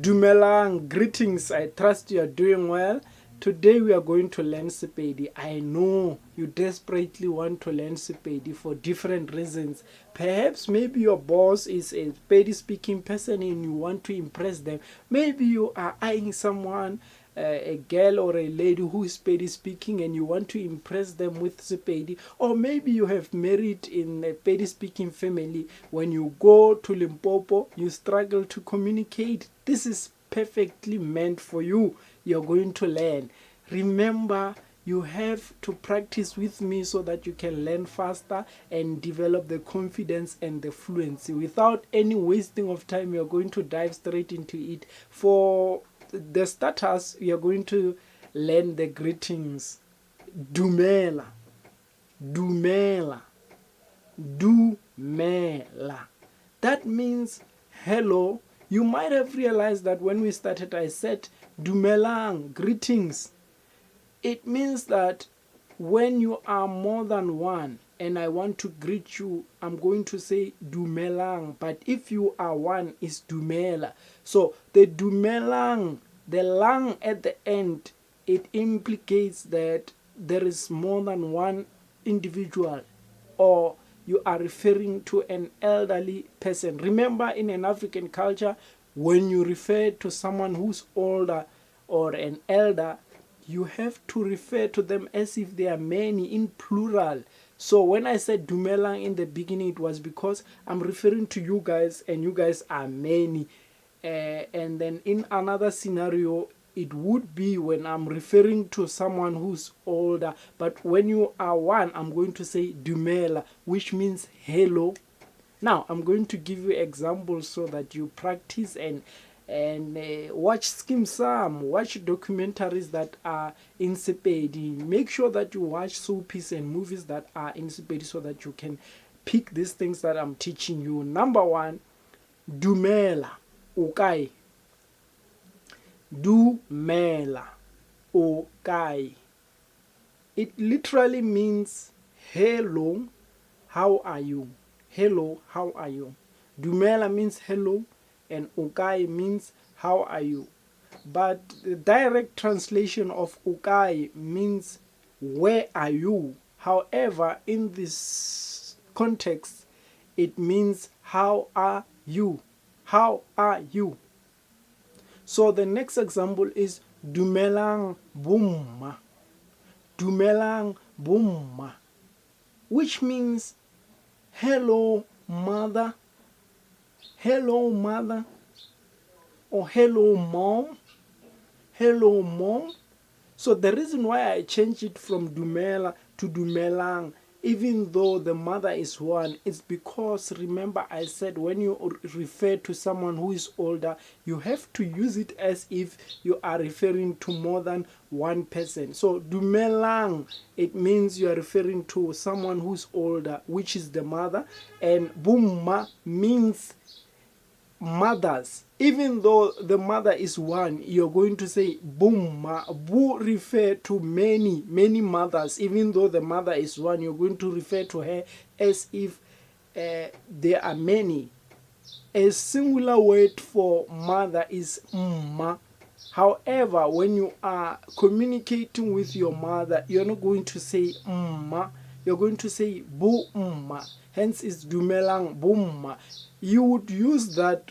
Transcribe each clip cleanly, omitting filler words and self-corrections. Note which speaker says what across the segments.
Speaker 1: Dumelang, greetings. I trust you are doing well. Today we are going to learn Sepedi. I know you desperately want to learn Sepedi for different reasons. Perhaps maybe your boss is a Sepedi speaking person and you want to impress them. Maybe you are eyeing someone, a girl or a lady who is Sepedi speaking and you want to impress them with Sepedi. Or maybe you have married in a Sepedi speaking family. When you go to Limpopo, you struggle to communicate. This is perfectly meant for you. You're going to learn. Remember, you have to practice with me so that you can learn faster and develop the confidence and the fluency. Without any wasting of time, you're going to dive straight into it. For the starters, we are going to learn the greetings. Dumela, Dumela, Dumela. That means hello. You might have realized that when we started, I said Dumelang, greetings. It means that when you are more than one and I want to greet you, I'm going to say Dumelang. But if you are one, it's Dumela. So the Dumelang, the lang at the end, it implicates that there is more than one individual, or you are referring to an elderly person. Remember, in an African culture, when you refer to someone who's older or an elder, you have to refer to them as if they are many, in plural. So when I said Dumelang in the beginning, it was because I'm referring to you guys and you guys are many. And then in another scenario, it would be when I'm referring to someone who's older. But when you are one, I'm going to say Dumela, which means hello. Now I'm going to give you examples so that you practice and watch Skim Sam, watch documentaries that are in Sepedi. Make sure that you watch soapies and movies that are in Sepedi so that you can pick these things that I'm teaching you. Number one, Dumela, okay. Dumela, okay. It literally means hello, how are you? Hello, how are you? Dumela means hello, and okay means how are you? But the direct translation of okay means where are you? However, in this context, it means how are you? How are you? So the next example is Dumelang Bumma. Dumelang Bumma, which means hello mother, hello mother, or hello mom, hello mom. So the reason why I changed it from Dumela to Dumelang, even though the mother is one, is because, remember I said, when you refer to someone who is older, you have to use it as if you are referring to more than one person. So Dumelang, it means you are referring to someone who's older, which is the mother, and Bumma means mothers. Even though the mother is one, you're going to say Bumma. Bu refer to many mothers. Even though the mother is one, you're going to refer to her as if there are many. A singular word for mother is mma. However, when you are communicating with your mother, you're not going to say mma. You're going to say bu mma. Hence, it's Dumelang Bumma. You would use that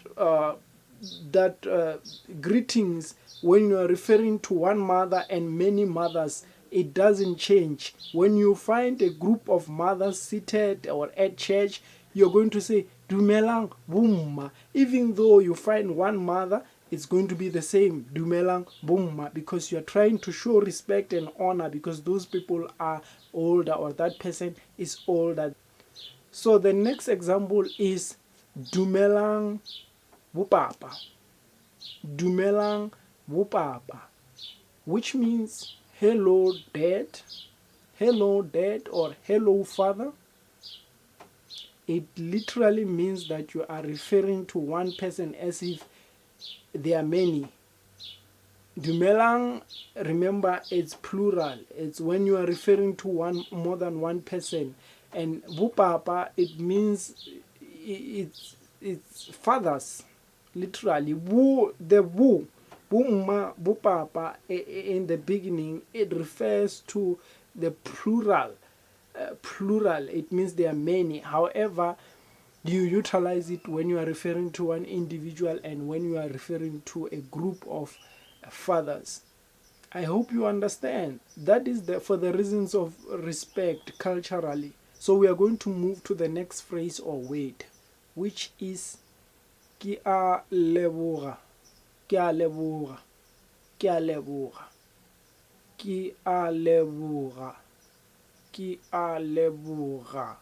Speaker 1: greetings when you are referring to one mother and many mothers. It doesn't change. When you find a group of mothers seated or at church, you're going to say Dumelang Bumma. Even though you find one mother, it's going to be the same, Dumelang Bumma, because you're trying to show respect and honor because those people are older or that person is older. So the next example is Dumelang Bupapa. Dumelang Bupapa, which means hello dad, or hello father. It literally means that you are referring to one person as if there are many. Dumelang, remember, it's plural. It's when you are referring to more than one person. And Bupapa, it means it's fathers. literally. The Bumma, Bupapa in the beginning, it refers to the plural. Plural, it means there are many. However, you utilize it when you are referring to one individual and when you are referring to a group of fathers. I hope you understand. That is for the reasons of respect culturally. So we are going to move to the next phrase or word, which is Ki a leboga. Ki a leboga. Ki a leboga. Ki a leboga. Ki a leboga.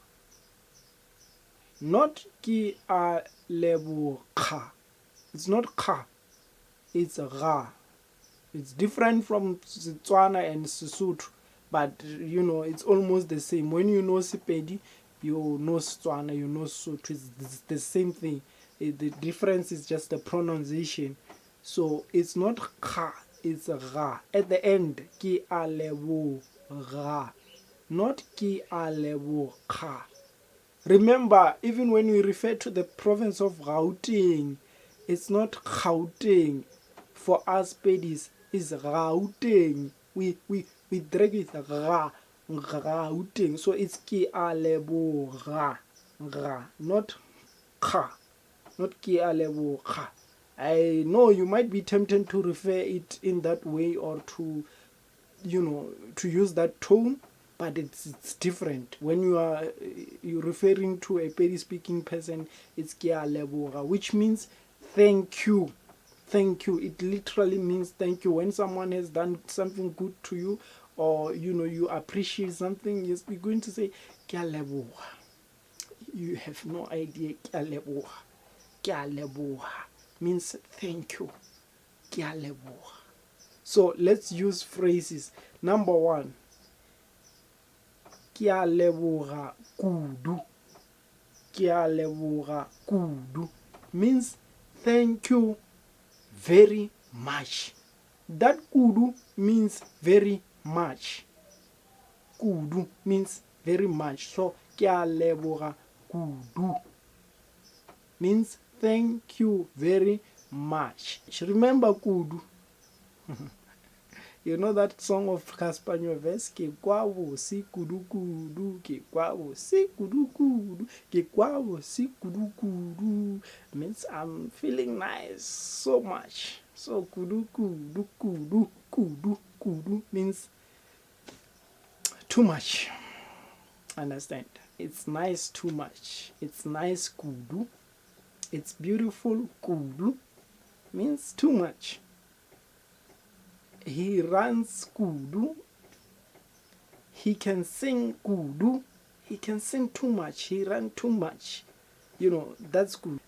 Speaker 1: Not ki a leboga. It's not ka. It's ga. It's different from Setswana and Sesotho, but you know, it's almost the same. When you know Sepedi, you know Setswana, you know Sesotho. It's the same thing. The difference is just the pronunciation. So it's not ka, it's ga. At the end, ki a leboga, not ki a leboga. Remember, even when we refer to the province of Gauteng, it's not Gauteng. For us Pedis, it's Gauteng. We drag it Gauteng. So it's ki a leboga, not ka, not ki a leboga. I know you might be tempted to refer it in that way or to, you know, to use that tone, but it's different. When you're referring to a Pedi speaking person, it's ki a leboga, which means thank you. Thank you. It literally means thank you. When someone has done something good to you, or you know, you appreciate something, yes, you're going to say ki a leboga. You have no idea. Ki a leboga. Ki a leboga means thank you. Ki a leboga. So let's use phrases. Number one, ki a leboga kudu. Ki a leboga kudu means thank you very much. That kudu means very much. Kudu means very much. So ki a leboga kudu means thank you very much. Remember kudu. You know that song of Casper Nyovest, ke kwabo si kudu kudu, ke kwabo si kudu kudu, ke kwabo si kudu kudu, means I'm feeling nice so much. So kudu kudu kudu kudu kudu means too much. Understand? It's nice too much. It's nice kudu. It's beautiful kudu means too much. He runs kudu. He can sing kudu. He can sing too much. He ran too much. You know, that's good.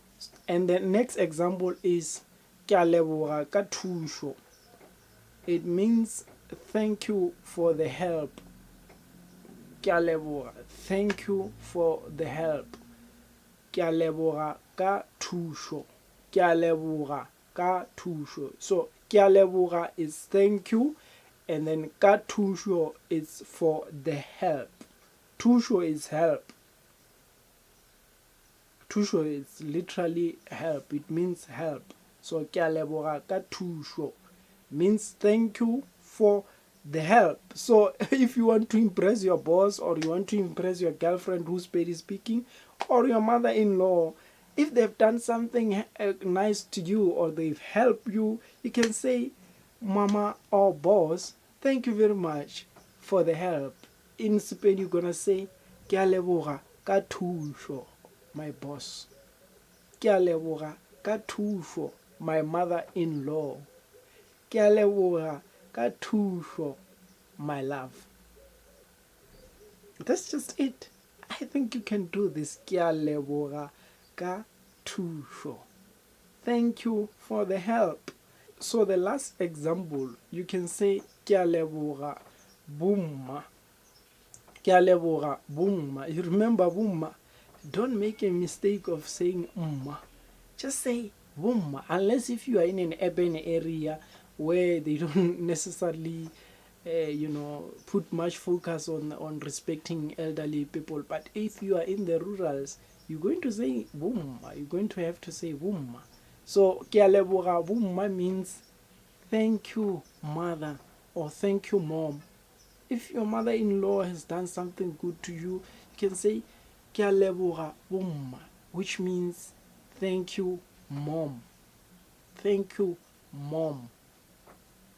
Speaker 1: And the next example is ki a leboga ka thusho. It means thank you for the help. Ki a leboga. Thank you for the help. Ki a leboga ka thusho. Ki a leboga ka thusho. So ki a leboga is thank you, and then ka thusho is for the help. Thusho is help. Thusho is literally help. It means help. So ki a leboga ka thusho means thank you for the help. So if you want to impress your boss, or you want to impress your girlfriend who's Pedi speaking, or your mother-in-law, if they've done something nice to you or they've helped you, you can say, Mama or boss, thank you very much for the help. In Sepedi, you're going to say, ki a leboga ka thusho, my boss. Ki a leboga ka thusho, my mother-in-law. Ki a leboga ka thusho, my love. That's just it. I think you can do this. Ki a leboga ka thusho. Thank you for the help. So the last example, you can say ki a leboga bumma. Ki a leboga bumma. You remember bumma? Don't make a mistake of saying umma. Just say bumma. Unless if you are in an urban area where they don't necessarily put much focus on respecting elderly people. But if you are in the rurals, you're going to say wumma. You're going to have to say wumma. So ke a leboga bomma means thank you mother or thank you mom. If your mother-in-law has done something good to you, you can say ke a leboga bomma, which means thank you mom. Thank you mom.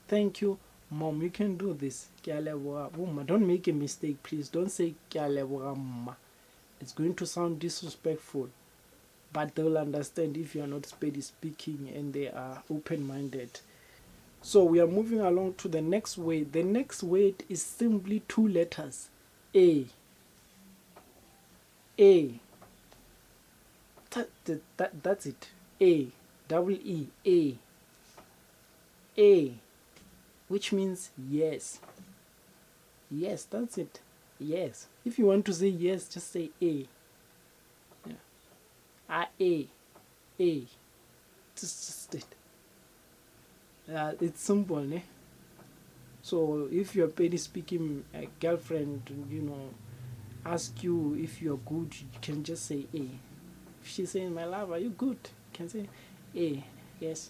Speaker 1: Thank you mom. You can do this. Ke a leboga bomma. Don't make a mistake, please. Don't say ke a leboga mma. It's going to sound disrespectful, but they'll understand if you are not Sepedi speaking and they are open-minded. So we are moving along to the next word. The next word is simply two letters. A. A. That's it. A. Double E. A. A. Which means yes. Yes, that's it. Yes. If you want to say yes, just say A. Yeah. A. A. Just it. It's simple, ne? So if your Sepedi speaking girlfriend, ask you if you're good, you can just say A. If she's saying, my love, are you good? You can say A. Yes.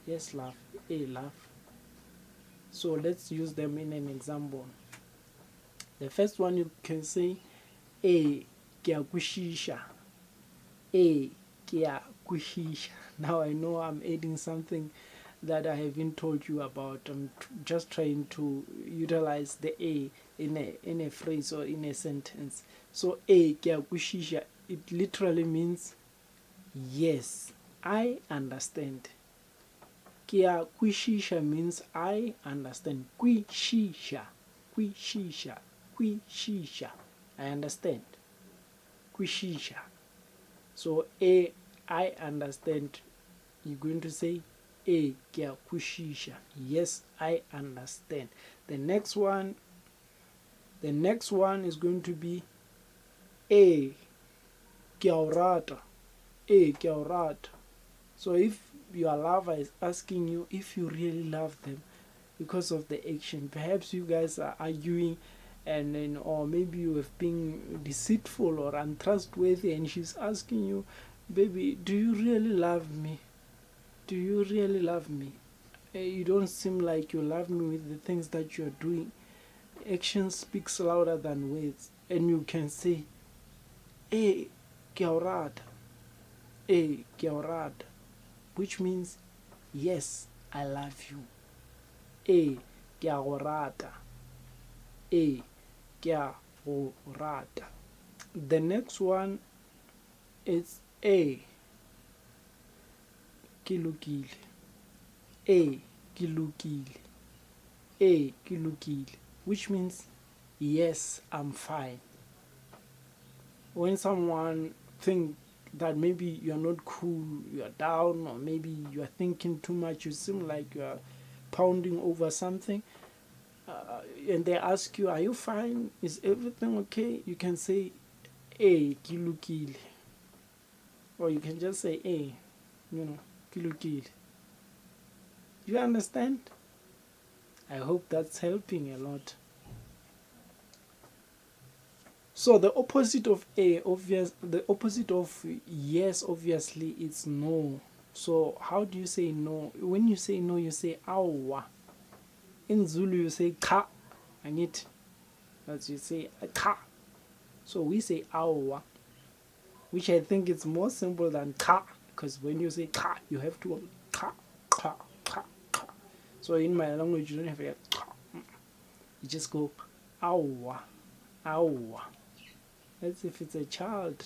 Speaker 1: Yes, love. A, love. So let's use them in an example. The first one you can say A. Kia kushisha. A. Kia kushisha. Now I know I'm adding something that I haven't told you about. I'm just trying to utilize the A in a phrase or in a sentence. So A. Kia kushisha. It literally means yes, I understand. Kia kwishisha means I understand. Kwishisha. Kwishisha. Kwishisha. I understand. Kwishisha. So A, I understand. You're going to say A, kia kwishisha. Yes, I understand. The next one is going to be A, kia orata. A, kia orata. So if your lover is asking you if you really love them because of the action, perhaps you guys are arguing and then, or maybe you have been deceitful or untrustworthy, and she's asking you, baby, do you really love me? Do you really love me? You don't seem like you love me with the things that you're doing. Action speaks louder than words. And you can say, hey, ke a o rata. Hey, ke a o rata. Which means yes, I love you. A, ke a go rata. A, ke a go rata. The next one is A, ke lokile. A, ke lokile. A, ke lokile. Which means yes, I'm fine. When someone thinks that maybe you're not cool, you're down, or maybe you're thinking too much, you seem like you're pounding over something, and they ask you, are you fine? Is everything okay? You can say, hey, ke lokile. Or you can just say, hey, ke lokile. You understand? I hope that's helping a lot. So the opposite of the opposite of yes, obviously, it's no. So how do you say no? When you say no, you say aowa. In Zulu, you say ka. And it, as you say ka. So we say aowa, which I think is more simple than ka, because when you say ka, you have to ka, ka, ka, ka. So in my language, you don't have a ka. You just go aowa, aowa. As if it's a child,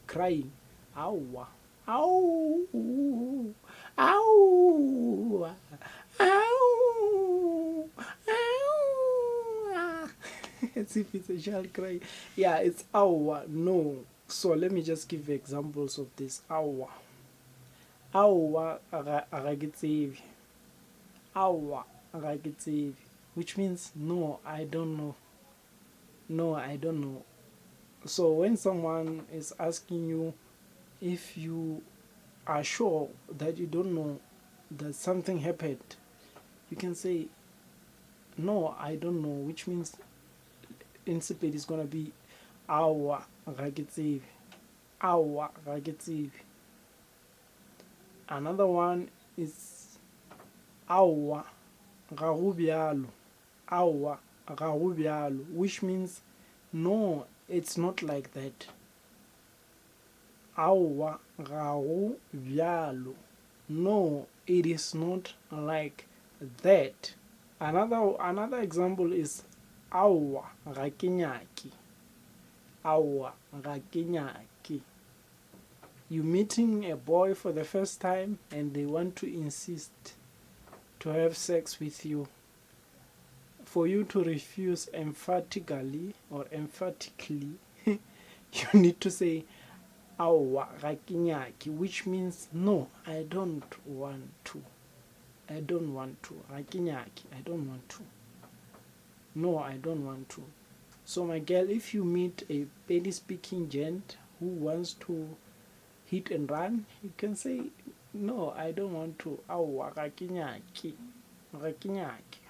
Speaker 1: crying. Aowa, ow, ow, ow, ow. As if it's a child crying. Yeah, it's aowa. No. So let me just give examples of this. Aowa. Aowa agagitsevi. Aowa agagitsevi. Which means no, I don't know. No, I don't know. So when someone is asking you if you are sure that you don't know that something happened, you can say, no, I don't know, which means in Sepedi is going to be aowa ga ke tsebe. Aowa ga ke tsebe. Another one is Aowa, ga go bjalo. Aowa, ga go bjalo, which means no, it's not like that. Aowa, ga go bjalo. No, it is not like that. Another example is Aowa, ga ke nyake. Aowa, ga ke nyake. You meeting a boy for the first time and they want to insist to have sex with you. For you to refuse emphatically or emphatically, you need to say Aowa, ga ke nyake, which means no, I don't want to. I don't want to. Ga ke nyake, I don't want to. No, I don't want to. So my girl, if you meet a Pedi speaking gent who wants to hit and run, you can say no, I don't want to. Aowa, ga ke nyake. Ga ke nyake.